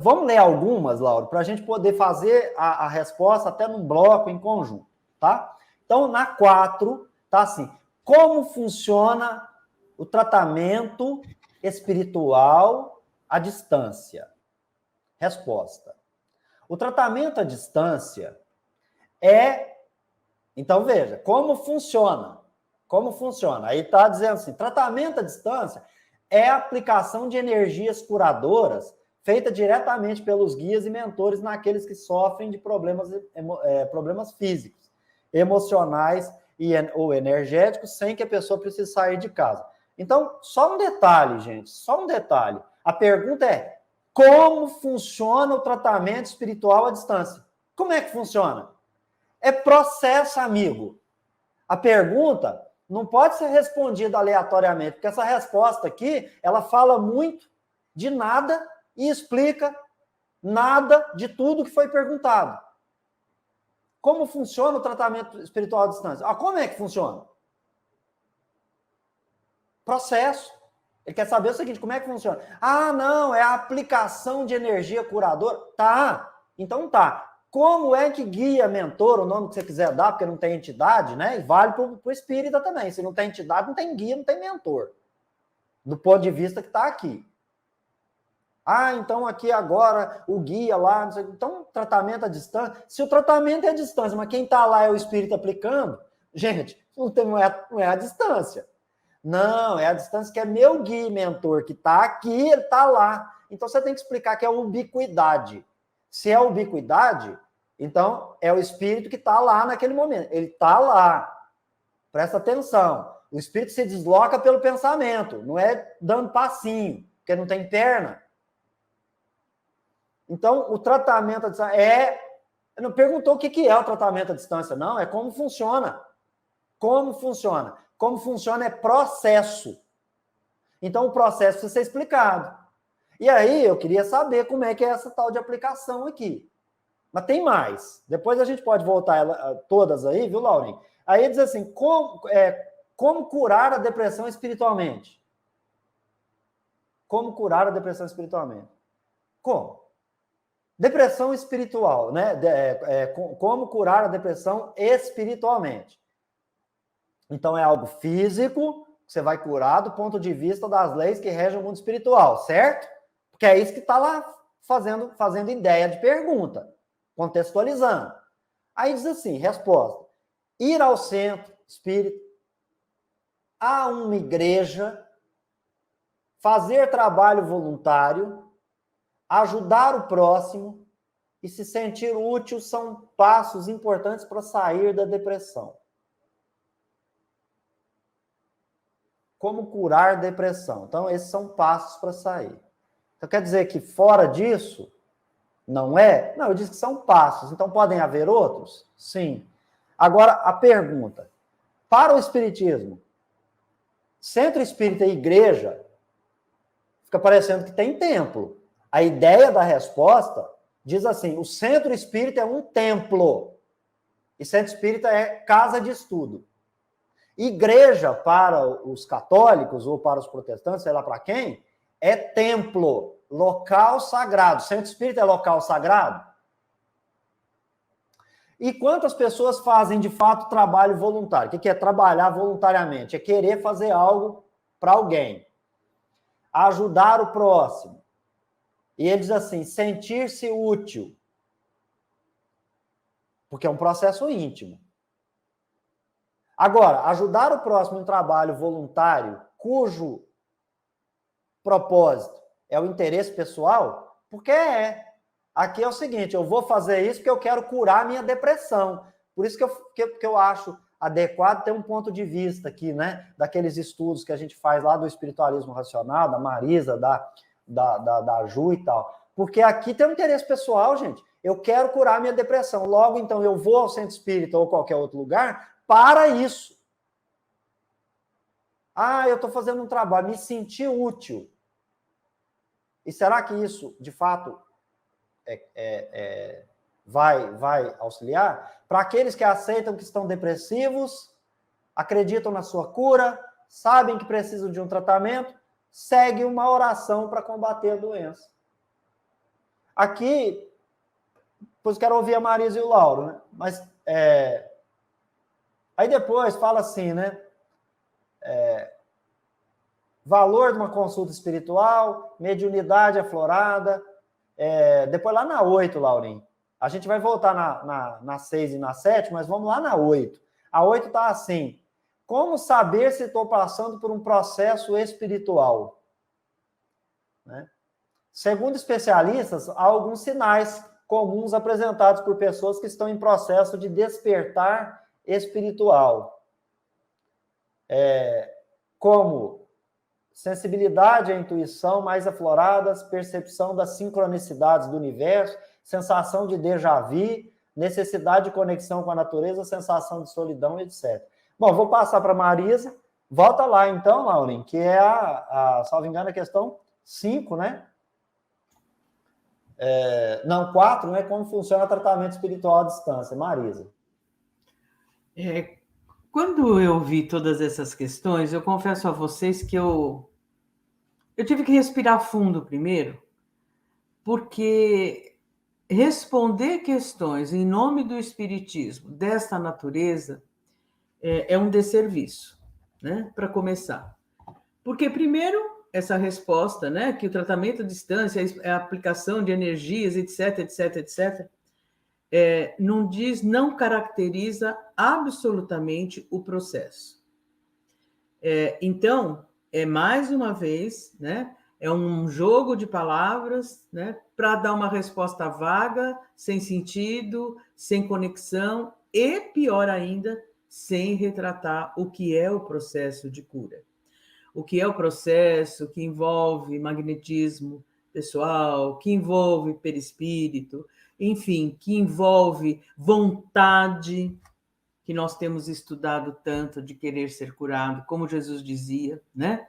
Vamos ler algumas, Laura, para a gente poder fazer a resposta até num bloco em conjunto, tá? Então, na 4, tá assim, como funciona o tratamento espiritual à distância? Resposta. O tratamento à distância então veja, como funciona? Como funciona? Aí está dizendo assim, tratamento à distância é a aplicação de energias curadoras feita diretamente pelos guias e mentores naqueles que sofrem de problemas físicos, emocionais ou energéticos, sem que a pessoa precise sair de casa. Então, só um detalhe, gente, só um detalhe. A pergunta é, como funciona o tratamento espiritual à distância? Como é que funciona? É processo, amigo. A pergunta não pode ser respondida aleatoriamente, porque essa resposta aqui, ela fala muito de nada e explica nada de tudo que foi perguntado. Como funciona o tratamento espiritual à distância? Como é que funciona? Processo. Ele quer saber o seguinte, como é que funciona? Não, é a aplicação de energia curadora. Tá, então tá. Como é que guia, mentor, o nome que você quiser dar, porque não tem entidade, né? E vale para o espírita também. Se não tem entidade, não tem guia, não tem mentor. Do ponto de vista que está aqui. Então aqui agora o guia lá, não sei, então tratamento à distância. Se o tratamento é à distância, mas quem está lá é o espírito aplicando, gente, não é a distância. Não, é a distância que é meu guia, mentor, que está aqui, ele está lá. Então você tem que explicar que é ubiquidade. Se é ubiquidade, então é o espírito que está lá naquele momento. Ele está lá. Presta atenção. O espírito se desloca pelo pensamento, não é dando passinho, porque não tem perna. Então, o tratamento à distância não perguntou o que é o tratamento à distância, não, é como funciona. Como funciona? Como funciona é processo. Então, o processo precisa ser explicado. E aí, eu queria saber como é que é essa tal de aplicação aqui. Mas tem mais. Depois a gente pode voltar todas aí, viu, Laurinho? Aí diz assim, como curar a depressão espiritualmente? Como curar a depressão espiritualmente? Como? Depressão espiritual, né? Como curar a depressão espiritualmente? Então, é algo físico, que você vai curar do ponto de vista das leis que regem o mundo espiritual, certo? Porque é isso que está lá fazendo ideia de pergunta, contextualizando. Aí diz assim, resposta. Ir ao centro espírita, a uma igreja, fazer trabalho voluntário, ajudar o próximo e se sentir útil são passos importantes para sair da depressão. Como curar depressão? Então, esses são passos para sair. Então, quer dizer que fora disso, não é? Não, eu disse que são passos. Então, podem haver outros? Sim. Agora, a pergunta. Para o espiritismo, centro espírita e igreja, fica parecendo que tem templo. A ideia da resposta diz assim, o centro espírita é um templo. E centro espírita é casa de estudo. Igreja, para os católicos ou para os protestantes, sei lá para quem, é templo, local sagrado. Centro espírita é local sagrado? E quantas pessoas fazem, de fato, trabalho voluntário? O que é trabalhar voluntariamente? É querer fazer algo para alguém. Ajudar o próximo. E ele diz assim, sentir-se útil. Porque é um processo íntimo. Agora, ajudar o próximo em trabalho voluntário, cujo propósito é o interesse pessoal, porque aqui é o seguinte, eu vou fazer isso porque eu quero curar a minha depressão. Por isso que eu acho adequado ter um ponto de vista aqui, né? Daqueles estudos que a gente faz lá do espiritualismo racional, da Marisa, da Ju e tal. Porque aqui tem um interesse pessoal, gente. Eu quero curar a minha depressão. Logo, então, eu vou ao centro espírita ou qualquer outro lugar para isso. Eu estou fazendo um trabalho, me senti útil. E será que isso, de fato, vai auxiliar? Para aqueles que aceitam que estão depressivos, acreditam na sua cura, sabem que precisam de um tratamento, segue uma oração para combater a doença. aqui, depois quero ouvir a Marisa e o Lauro, né? Mas, aí depois fala assim, né? Valor de uma consulta espiritual, mediunidade aflorada. Depois lá na 8, Laurinho. A gente vai voltar na 6 e na 7, mas vamos lá na 8. A 8 está assim: como saber se estou passando por um processo espiritual? Né? Segundo especialistas, há alguns sinais comuns apresentados por pessoas que estão em processo de despertar espiritual. Como sensibilidade à intuição mais afloradas, percepção das sincronicidades do universo, sensação de déjà vu, necessidade de conexão com a natureza, sensação de solidão, etc. Bom, vou passar para a Marisa. Volta lá então, Laurin, que é salvo engano, a questão 5, né? Não, 4, né? Como funciona o tratamento espiritual à distância. Marisa. Quando eu vi todas essas questões, eu confesso a vocês que eu tive que respirar fundo primeiro, porque responder questões em nome do espiritismo desta natureza é um desserviço, né? Para começar. Porque, primeiro, essa resposta, né? Que o tratamento à distância, a aplicação de energias, etc., etc., etc., não caracteriza absolutamente o processo. Então, mais uma vez, né? É um jogo de palavras, né, para dar uma resposta vaga, sem sentido, sem conexão e, pior ainda, sem retratar o que é o processo de cura. O que é o processo que envolve magnetismo pessoal, que envolve perispírito, enfim, que envolve vontade, que nós temos estudado tanto de querer ser curado, como Jesus dizia, né?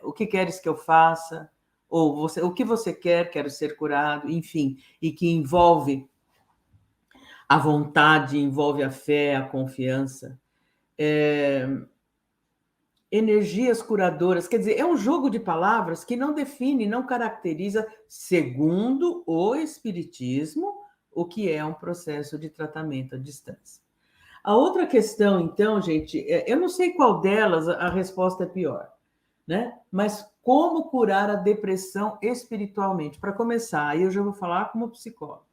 O que queres que eu faça? Ou o que você quer, quero ser curado, enfim, e que envolve a vontade, envolve a fé, a confiança. Energias curadoras, quer dizer, é um jogo de palavras que não define, não caracteriza, segundo o Espiritismo, o que é um processo de tratamento à distância. A outra questão, então, gente, eu não sei qual delas a resposta é pior, né? Mas como curar a depressão espiritualmente? Para começar, aí eu já vou falar como psicólogo.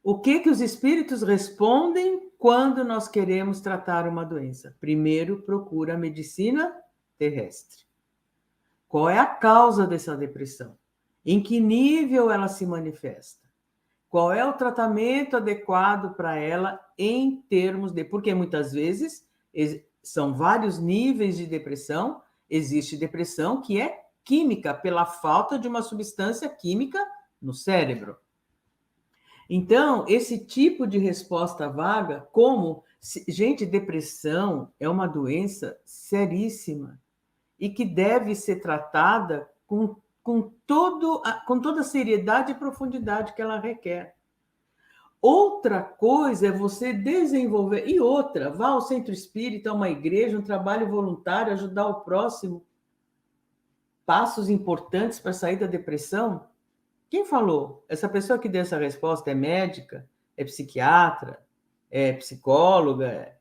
O que os espíritos respondem quando nós queremos tratar uma doença? Primeiro, procura a medicina terrestre. Qual é a causa dessa depressão? Em que nível ela se manifesta? Qual é o tratamento adequado para ela em termos de... Porque muitas vezes são vários níveis de depressão. Existe depressão que é química, pela falta de uma substância química no cérebro. Então, esse tipo de resposta vaga, gente, depressão é uma doença seríssima e que deve ser tratada com toda a seriedade e profundidade que ela requer. Outra coisa é você desenvolver, e outra, vá ao centro espírita, a uma igreja, um trabalho voluntário, ajudar o próximo. Passos importantes para sair da depressão. Quem falou? Essa pessoa que deu essa resposta é médica, é psiquiatra, é psicóloga.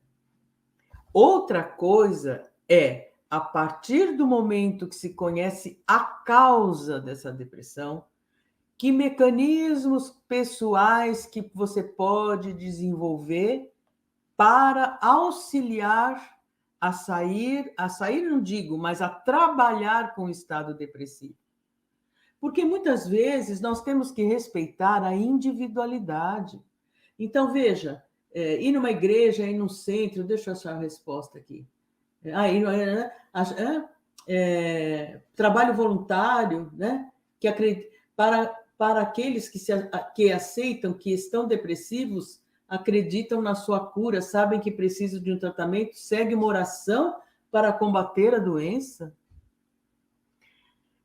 Outra coisa é, a partir do momento que se conhece a causa dessa depressão, que mecanismos pessoais que você pode desenvolver para auxiliar a sair não digo, mas a trabalhar com o estado depressivo. Porque muitas vezes nós temos que respeitar a individualidade. Então, veja, ir numa igreja, ir num centro, deixa eu achar a resposta aqui. Trabalho voluntário, né? Que para aqueles que aceitam que estão depressivos, acreditam na sua cura, sabem que precisam de um tratamento, segue uma oração para combater a doença.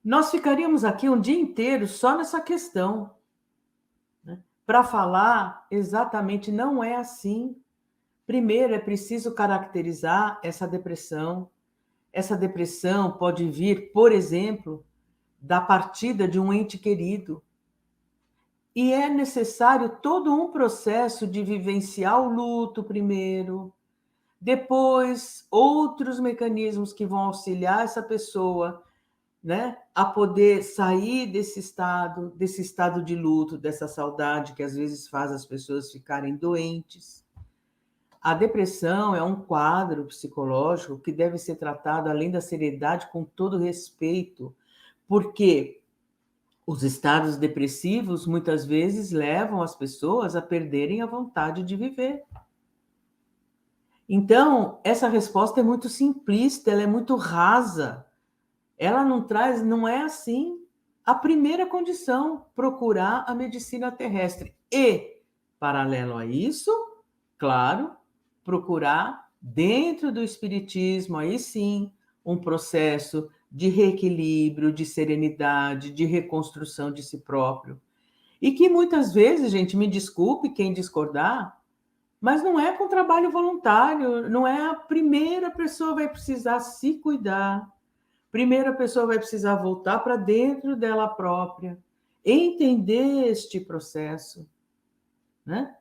Nós ficaríamos aqui um dia inteiro só nessa questão, né? Para falar exatamente, não é assim. Primeiro, é preciso caracterizar essa depressão. Essa depressão pode vir, por exemplo, da partida de um ente querido. E é necessário todo um processo de vivenciar o luto primeiro, depois outros mecanismos que vão auxiliar essa pessoa, né, a poder sair desse estado de luto, dessa saudade que às vezes faz as pessoas ficarem doentes. A depressão é um quadro psicológico que deve ser tratado, além da seriedade, com todo respeito, porque os estados depressivos muitas vezes levam as pessoas a perderem a vontade de viver. Então, essa resposta é muito simplista, ela é muito rasa. Ela não é assim. A primeira condição, procurar a medicina terrestre. E, paralelo a isso, claro, procurar dentro do espiritismo, aí sim, um processo de reequilíbrio, de serenidade, de reconstrução de si próprio. E que muitas vezes, gente, me desculpe quem discordar, mas não é com trabalho voluntário, não é a primeira pessoa vai precisar se cuidar, primeira pessoa vai precisar voltar para dentro dela própria, entender este processo, né?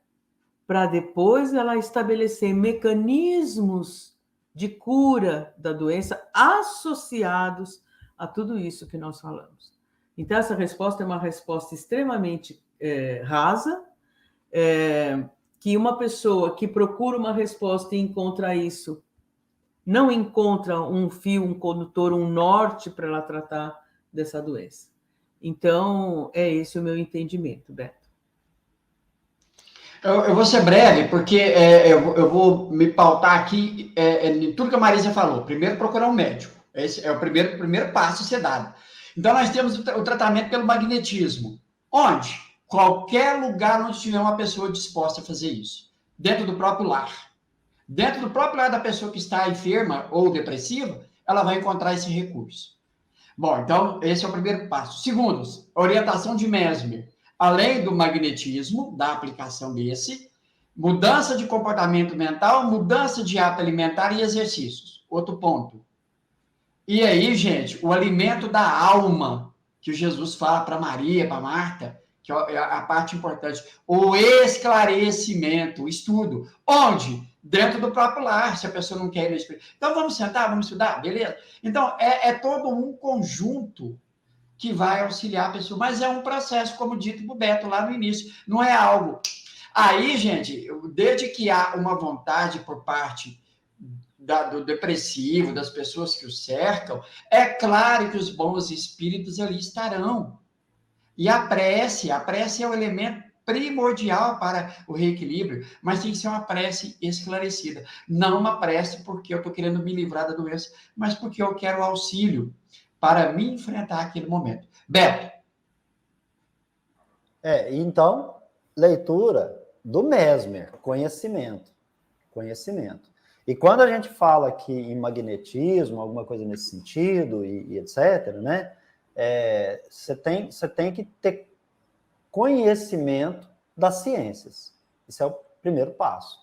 Para depois ela estabelecer mecanismos de cura da doença associados a tudo isso que nós falamos. Então, essa resposta é uma resposta extremamente rasa, que uma pessoa que procura uma resposta e encontra isso, não encontra um fio, um condutor, um norte para ela tratar dessa doença. Então, é esse o meu entendimento, Beto. Eu vou ser breve, porque eu vou me pautar aqui em tudo que a Marisa falou. Primeiro, procurar um médico. Esse é o primeiro passo a ser dado. Então, nós temos o tratamento pelo magnetismo. Onde? Qualquer lugar onde tiver uma pessoa disposta a fazer isso. Dentro do próprio lar. Dentro do próprio lar da pessoa que está enferma ou depressiva, ela vai encontrar esse recurso. Bom, então, esse é o primeiro passo. Segundo, orientação de Mesmer. Além do magnetismo, da aplicação desse, mudança de comportamento mental, mudança de hábito alimentar e exercícios. Outro ponto. E aí, gente, o alimento da alma, que Jesus fala para Maria, para Marta, que é a parte importante. O esclarecimento, o estudo. Onde? Dentro do próprio lar, se a pessoa não quer ir no espírito. Então, vamos sentar, vamos estudar? Beleza? Então, é todo um conjunto que vai auxiliar a pessoa, mas é um processo, como dito por Beto lá no início, não é algo. Aí, gente, desde que há uma vontade por parte do depressivo, das pessoas que o cercam, é claro que os bons espíritos ali estarão. E a prece é o elemento primordial para o reequilíbrio, mas tem que ser uma prece esclarecida, não uma prece porque eu estou querendo me livrar da doença, mas porque eu quero auxílio para me enfrentar aquele momento. Beto. Então, leitura do Mesmer, conhecimento. E quando a gente fala aqui em magnetismo, alguma coisa nesse sentido, e etc., né? Você tem que ter conhecimento das ciências. Esse é o primeiro passo.